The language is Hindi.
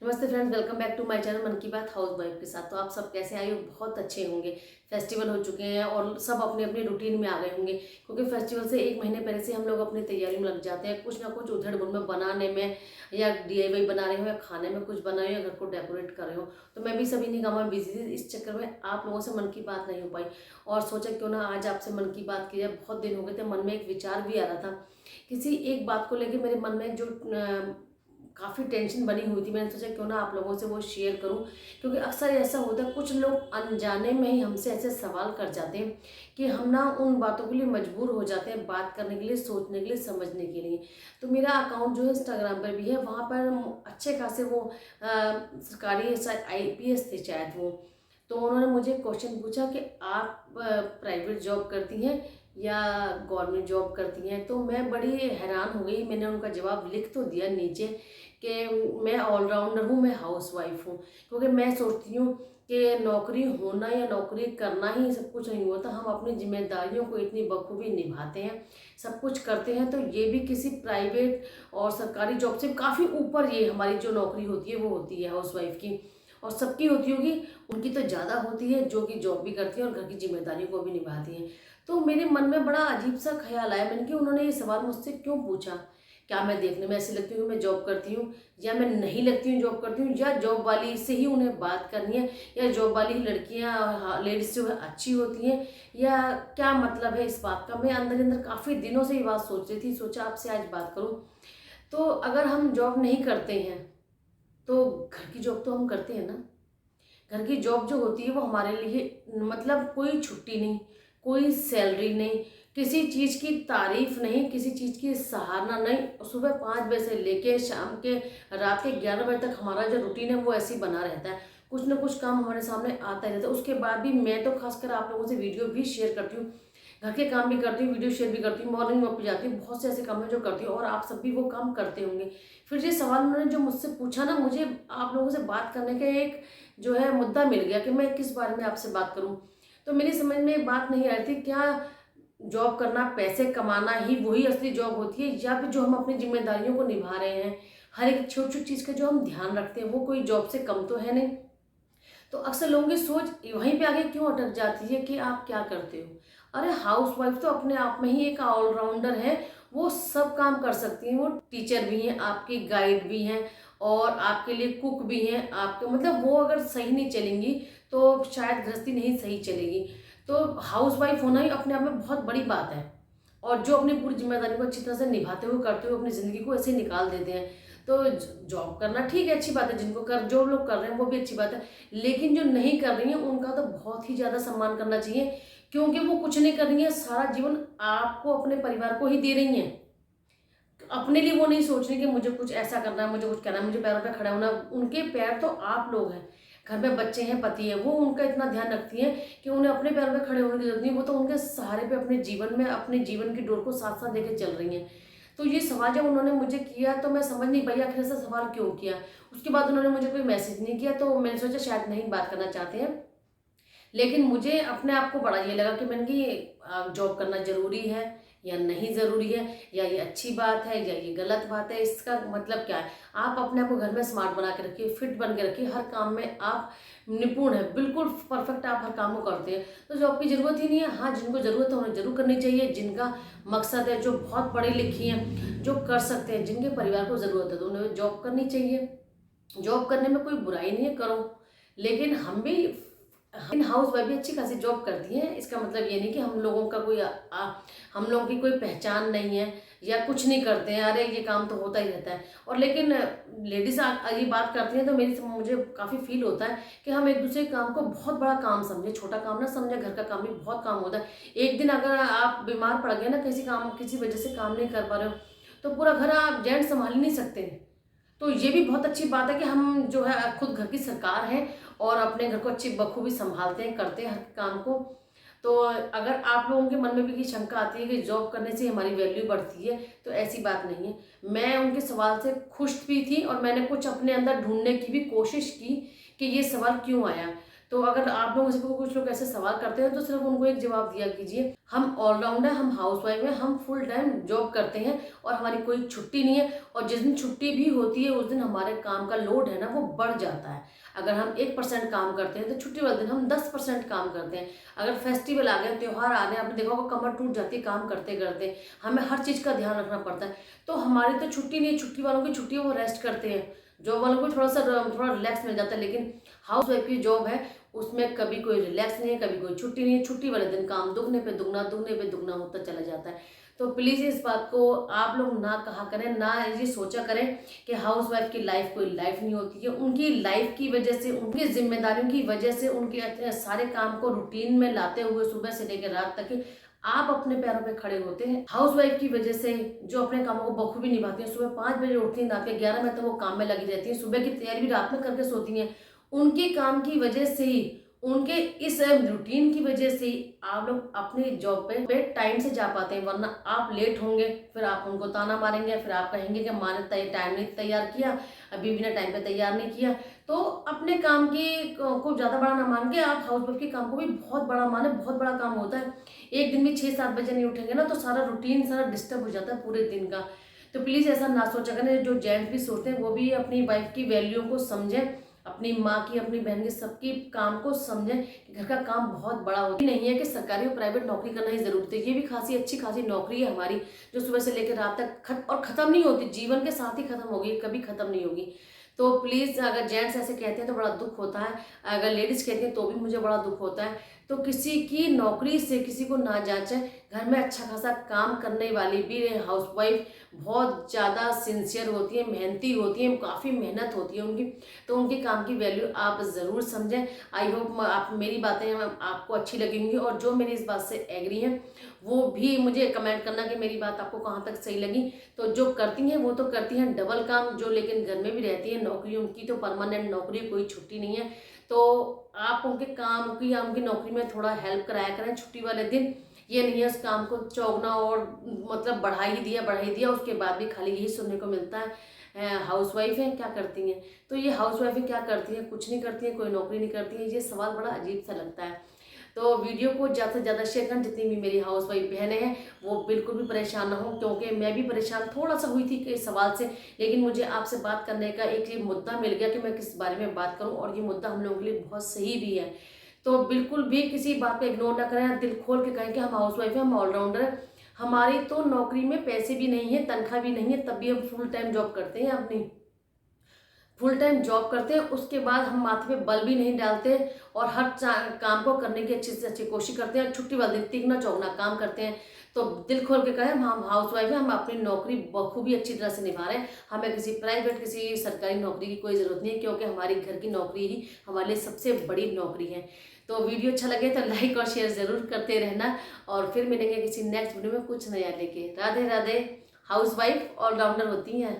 नमस्ते friends, welcome back to my channel मन की बात हाउस वाइफ के साथ। तो आप सब कैसे आए हो? बहुत अच्छे होंगे। फेस्टिवल हो चुके हैं और सब अपने अपने रूटीन में आ गए होंगे, क्योंकि फेस्टिवल से एक महीने पहले से हम लोग अपनी तैयारी में लग जाते हैं। कुछ ना कुछ उधड़-बुन में बनाने में, या डीआईवाई बना रहे हो, या खाने में कुछ बना रहे हो, या घर को डेकोरेट कर रहे हो। तो मैं भी सभी कामों में बिजी थी। इस चक्कर में आप लोगों से मन की बात नहीं हो पाई, और सोचा क्यों ना आज आपसे मन की बात की जाए। बहुत दिन हो गए थे, मन में एक विचार भी आ रहा था। किसी एक बात को लेकर मेरे मन में जो काफ़ी टेंशन बनी हुई थी। मैंने सोचा क्यों ना आप लोगों से वो शेयर करूं, क्योंकि अक्सर ऐसा होता है, कुछ लोग अनजाने में ही हमसे ऐसे सवाल कर जाते हैं कि हम ना उन बातों के लिए मजबूर हो जाते हैं, बात करने के लिए, सोचने के लिए, समझने के लिए। तो मेरा अकाउंट जो है इंस्टाग्राम पर भी है, वहाँ पर अच्छे खासे वो सरकारी IPS थे शायद वो। तो उन्होंने मुझे क्वेश्चन पूछा कि आप प्राइवेट जॉब करती हैं या गवर्नमेंट जॉब करती हैं। तो मैं बड़ी हैरान हो गई। मैंने उनका जवाब लिख तो दिया नीचे कि मैं ऑलराउंडर हूँ, मैं हाउसवाइफ हूँ। क्योंकि मैं सोचती हूँ कि नौकरी होना या नौकरी करना ही सब कुछ नहीं होता। हम अपनी जिम्मेदारियों को इतनी बखूबी निभाते हैं, सब कुछ करते हैं। तो ये भी किसी प्राइवेट और सरकारी जॉब से काफ़ी ऊपर ये हमारी जो नौकरी होती है वो होती है हाउसवाइफ की। और सबकी होती होगी, उनकी तो ज़्यादा होती है जो कि जॉब भी करती हैं और घर की जिम्मेदारियों को भी निभाती हैं। तो मेरे मन में बड़ा अजीब सा ख्याल आया। मैंने कि उन्होंने ये सवाल मुझसे क्यों पूछा? क्या मैं देखने में ऐसी लगती हूँ कि मैं जॉब करती हूँ, या मैं नहीं लगती हूँ जॉब करती हूँ, या जॉब वाली से ही उन्हें बात करनी है, या जॉब वाली ही लड़कियाँ लेडीज जो है अच्छी होती हैं, या क्या मतलब है इस बात का? मैं अंदर अंदर काफ़ी दिनों से ये बात सोच रही थी। सोचा आपसे आज बात करूँ। तो अगर हम जॉब नहीं करते हैं तो घर की जॉब तो हम करते हैं ना। घर की जॉब जो होती है वो हमारे लिए मतलब कोई छुट्टी नहीं, कोई सैलरी नहीं, किसी चीज़ की तारीफ नहीं, किसी चीज़ की सराहना नहीं। सुबह 5 बजे से लेके शाम के रात के 11 बजे तक हमारा जो रूटीन है वो ऐसे ही बना रहता है। कुछ ना कुछ काम हमारे सामने आता ही रहता है। उसके बाद भी मैं तो खासकर आप लोगों से वीडियो भी शेयर करती हूँ, घर के काम भी करती हूँ, वीडियो शेयर भी करती हूँ, मॉर्निंग वॉक पे जाती हूँ, बहुत से ऐसे काम है जो करती हूँ, और आप सब भी वो काम करते होंगे। फिर ये सवाल उन्होंने जो मुझसे पूछा ना, मुझे आप लोगों से बात करने का एक जो है मुद्दा मिल गया कि मैं किस बारे में आपसे बात करूं। तो मेरी समझ में बात नहीं आ रही थी, क्या जॉब करना, पैसे कमाना ही वही असली जॉब होती है, या फिर जो हम अपनी जिम्मेदारियों को निभा रहे हैं, हर एक छोटी छोटी चीज़ का जो हम ध्यान रखते हैं, वो कोई जॉब से कम तो है नहीं। तो अक्सर लोगों की सोच वहीं पे आगे क्यों अटक जाती है कि आप क्या करते हो? अरे हाउस वाइफ तो अपने आप में ही एक ऑलराउंडर है। वो सब काम कर सकती हैं। वो टीचर भी हैं, आपकी गाइड भी हैं, और आपके लिए कुक भी हैं। आपके मतलब वो अगर सही नहीं चलेंगी तो शायद गृहस्थी नहीं सही चलेगी। तो हाउस वाइफ होना ही अपने आप में बहुत बड़ी बात है। और जो अपनी पूरी जिम्मेदारी को अच्छी तरह से निभाते हुए करते हुए अपनी ज़िंदगी को ऐसे निकाल देते हैं। तो जॉब करना ठीक है, अच्छी बात है। जिनको कर जो लोग कर रहे हैं वो भी अच्छी बात है। लेकिन जो नहीं कर रही हैं उनका तो बहुत ही ज़्यादा सम्मान करना चाहिए, क्योंकि वो कुछ नहीं कर रही हैं, सारा जीवन आपको, अपने परिवार को ही दे रही हैं। अपने लिए वो नहीं सोच रही कि मुझे कुछ ऐसा करना है, मुझे कुछ करना है, मुझे पैरों पे खड़ा होना। उनके पैर तो आप लोग हैं, घर में बच्चे हैं, पति है। वो उनका इतना ध्यान रखती हैं कि उन्हें अपने पैरों पे खड़े होने की जरूरत नहीं। वो तो उनके सहारे पे अपने जीवन में अपने जीवन की डोर को साथ साथ लेके चल रही हैं। तो ये सवाल जब उन्होंने मुझे किया तो मैं समझ नहीं पाई आखिर ऐसा सवाल क्यों किया। उसके बाद उन्होंने मुझे कोई मैसेज नहीं किया, तो मैंने सोचा शायद नहीं बात करना चाहते हैं। लेकिन मुझे अपने आप को बड़ा ये लगा कि मैंने कि जॉब करना ज़रूरी है या नहीं ज़रूरी है, या ये अच्छी बात है या ये गलत बात है, इसका मतलब क्या है? आप अपने आप को घर में स्मार्ट बना के रखिए, फिट बन के रखिए, हर काम में आप निपुण हैं, बिल्कुल परफेक्ट आप हर काम को करते हैं। तो जॉब की ज़रूरत ही नहीं है। हाँ, जिनको ज़रूरत है उन्हें ज़रूर करनी चाहिए। जिनका मकसद है, जो बहुत पढ़ी लिखी हैं, जो कर सकते हैं, जिनके परिवार को ज़रूरत है, तो उन्हें जॉब करनी चाहिए। जॉब करने में कोई बुराई नहीं है, करो। लेकिन हम हाउस वाइफ भी अच्छी खासी जॉब करती हैं। इसका मतलब ये नहीं कि हम लोगों का हम लोगों की कोई पहचान नहीं है या कुछ नहीं करते हैं, अरे ये काम तो होता ही रहता है। और लेकिन लेडीज ये बात करती हैं तो मुझे काफ़ी फील होता है कि हम एक दूसरे के काम को बहुत बड़ा काम समझे, छोटा काम ना समझे। घर का काम भी बहुत काम होता है। एक दिन अगर आप बीमार पड़ गए ना, किसी वजह से काम नहीं कर पा रहे हो, तो पूरा घर आप जेंट्स संभाल ही नहीं सकते। तो ये भी बहुत अच्छी बात है कि हम जो है खुद घर की सरकार हैं और अपने घर को अच्छी बखूबी संभालते हैं, करते हैं हर काम को। तो अगर आप लोगों के मन में भी ये शंका आती है कि जॉब करने से हमारी वैल्यू बढ़ती है, तो ऐसी बात नहीं है। मैं उनके सवाल से खुश भी थी और मैंने कुछ अपने अंदर ढूंढने की भी कोशिश की कि ये सवाल क्यों आया। तो अगर आप लोग मुझसे कुछ लोग ऐसे सवाल करते हैं तो सिर्फ उनको एक जवाब दिया कीजिए, हम ऑलराउंडर, हम हाउसवाइफ हैं, हम फुल टाइम जॉब करते हैं और हमारी कोई छुट्टी नहीं है। और जिस दिन छुट्टी भी होती है उस दिन हमारे काम का लोड है ना वो बढ़ जाता है। अगर हम 1% काम करते हैं तो छुट्टी वाले दिन हम 10% काम करते हैं। अगर फेस्टिवल आ गए, त्यौहार आ गए, आपने देखा होगा कमर टूट जाती है काम करते करते, हमें हर चीज़ का ध्यान रखना पड़ता है। तो हमारी तो छुट्टी नहीं है, छुट्टी वालों की छुट्टी है, वो रेस्ट करते हैं, जॉब वालों को थोड़ा रिलैक्स मिल जाता है। लेकिन हाउस वाइफ की जॉब है उसमें कभी कोई रिलैक्स नहीं है, कभी कोई छुट्टी नहीं है। छुट्टी वाले दिन काम दुगने पे दुगना, दुगने पे दुगना होता चला जाता है। तो प्लीज़ इस बात को आप लोग ना कहा करें, ना ये सोचा करें कि हाउस वाइफ की लाइफ कोई लाइफ नहीं होती है। उनकी लाइफ की वजह से, उनकी जिम्मेदारियों की वजह से, उनके सारे काम को रूटीन में लाते हुए सुबह से लेकर रात तक आप अपने पैरों पे खड़े होते हैं। हाउस वाइफ की वजह से जो अपने कामों को बखूबी निभाती हैं, सुबह 5 बजे उठती हैं, रात के 11 बजे तक वो काम में लगी रहती हैं, सुबह की तैयारी भी रात में करके सोती हैं। उनके काम की वजह से ही, उनके इस रूटीन की वजह से ही आप लोग अपनी जॉब पे टाइम से जा पाते हैं। वरना आप लेट होंगे, फिर आप उनको ताना मारेंगे, फिर आप कहेंगे कि माँ ने टाइम नहीं तैयार किया, अभी भी ने टाइम पे तैयार नहीं किया। तो अपने काम की को ज़्यादा बड़ा ना मान के आप हाउस वाइफ के काम को भी बहुत बड़ा माने, बहुत बड़ा काम होता है। एक दिन भी 6-7 बजे नहीं उठेंगे ना तो सारा रूटीन सारा डिस्टर्ब हो जाता है पूरे दिन का। तो प्लीज़ ऐसा ना सोचा करें। जो जेंट्स भी सोचते हैं वो भी अपनी वाइफ की वैल्यू को समझें, अपनी माँ की, अपनी बहन की, सबकी काम को समझें कि घर का काम बहुत बड़ा होता नहीं है कि सरकारी और प्राइवेट नौकरी करना ही जरूरत है। ये भी खासी अच्छी खासी नौकरी है हमारी, जो सुबह से लेकर रात तक और ख़त्म नहीं होती, जीवन के साथ ही ख़त्म होगी, कभी ख़त्म नहीं होगी। तो प्लीज़ अगर जेंट्स ऐसे कहते हैं तो बड़ा दुख होता है, अगर लेडीज़ कहती हैं तो भी मुझे बड़ा दुख होता है। तो किसी की नौकरी से किसी को ना जांचें। घर में अच्छा खासा काम करने वाली भी हाउसवाइफ बहुत ज़्यादा सिंसियर होती है, मेहनती होती है, काफ़ी मेहनत होती है उनकी। तो उनके काम की वैल्यू आप ज़रूर समझें। आई होप आप मेरी बातें आपको अच्छी लगी होंगी, और जो मेरी इस बात से एग्री हैं वो भी मुझे कमेंट करना कि मेरी बात आपको कहाँ तक सही लगी। तो जो करती हैं वो तो करती हैं डबल काम, जो लेकिन घर में भी रहती हैं, नौकरी उनकी तो परमानेंट नौकरी, कोई छुट्टी नहीं है। तो आप उनके काम की या उनकी नौकरी में थोड़ा हेल्प कराया करें छुट्टी वाले दिन। ये नहीं है उस काम को चौगना और मतलब बढ़ा ही दिया, उसके बाद भी खाली यही सुनने को मिलता है हाउस वाइफ है क्या करती हैं। तो ये हाउस वाइफ क्या करती हैं? कुछ नहीं करती हैं, कोई नौकरी नहीं करती हैं। ये सवाल बड़ा अजीब सा लगता है। तो वीडियो को ज़्यादा से ज़्यादा शेयर करें। जितनी भी मेरी हाउस वाइफ बहनें हैं वो बिल्कुल भी परेशान ना हो, क्योंकि मैं भी परेशान थोड़ा सा हुई थी इस सवाल से। लेकिन मुझे आपसे बात करने का एक ये मुद्दा मिल गया कि मैं किस बारे में बात करूं, और ये मुद्दा हम लोगों के लिए बहुत सही भी है। तो बिल्कुल भी किसी बात को इग्नोर ना करें, दिल खोल के कहें कि हम हाउस वाइफ हैं, हम ऑलराउंडर हैं। हमारी तो नौकरी में पैसे भी नहीं है, तनख्वाह भी नहीं है, तब भी हम फुल टाइम जॉब करते हैं, अपनी फुल टाइम जॉब करते हैं। उसके बाद हम माथे पे बल भी नहीं डालते और हर काम को करने की अच्छी से अच्छी कोशिश करते हैं। छुट्टी वाले दिन तिगना चौगना काम करते हैं। तो दिल खोल के कहें हम हाउस वाइफ हैं, हम अपनी नौकरी बखूबी अच्छी तरह से निभा रहे हैं। हमें किसी प्राइवेट, किसी सरकारी नौकरी की कोई ज़रूरत नहीं है, क्योंकि हमारी घर की नौकरी ही हमारे लिए सबसे बड़ी नौकरी है। तो वीडियो अच्छा लगे तो लाइक और शेयर ज़रूर करते रहना, और फिर मिलेंगे किसी नेक्स्ट वीडियो में कुछ नया लेके। Radhe Radhe. Housewife all rounder होती हैं।